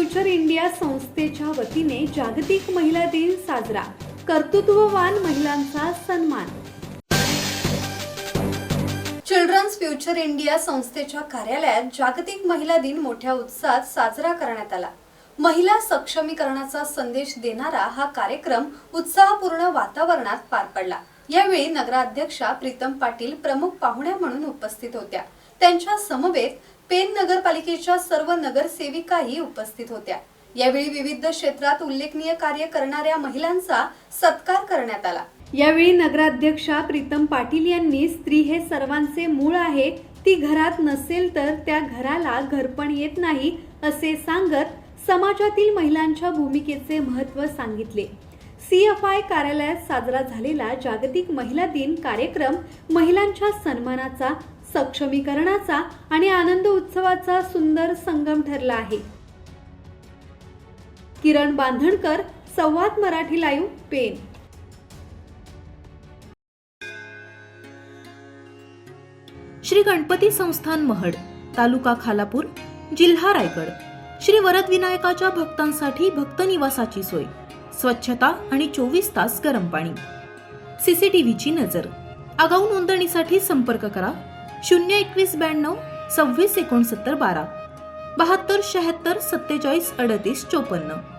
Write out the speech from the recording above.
Future India संस्थेच्या वतीने जागतिक महिला दिन साजरा, कर्तृत्ववान महिलांचा सन्मान। चिल्ड्रन्स फ्युचर इंडिया संस्थेच्या कार्यालयात जागतिक महिला दिन मोठ्या उत्साहात साजरा करण्यात आला। महिला सक्षमीकरणाचा संदेश देणारा हा कार्यक्रम उत्साहपूर्ण वातावरणात पार पडला। यावेळी नगराध्यक्षा प्रीतम पाटील प्रमुख पाहुण्या म्हणून उपस्थित होत्या। त्यांच्या समवेत पेन नगरपालिकेच्या सर्व नगरसेविकाही उपस्थित होत्या। यावेळी विविध क्षेत्रात उल्लेखनीय कार्य करणाऱ्या महिलांचा सत्कार करण्यात आला। यावेळी नगराध्यक्षा प्रीतम पाटील यांनी स्त्री हे सर्वांचे मूळ आहे, ती घरात नसेल तर त्या घराला घरपण येत नाही असे सांगत समाजातील महिलांच्या भूमिकेचे महत्त्व सांगितले। CFI कार्यालयात साजरा झालेला जागतिक महिला दिन कार्यक्रम महिलांच्या सन्मानाचा, सक्षमीकरणाचा आणि आनंद उत्सवाचा सुंदर संगम ठरला आहे। किरण बांधणकर, संवाद मराठी लाईव्ह, पेन। श्री गणपती संस्थान महड, तालुका खालापूर, जिल्हा रायगड। श्री वरद विनायकाच्या भक्तांसाठी भक्त निवासाची सोय, स्वच्छता आणि 24 तास गरम पाणी, CCTVची नजर। आगाऊ नोंदणीसाठी संपर्क करा 02192 26 69 12 72 76 47 38 54।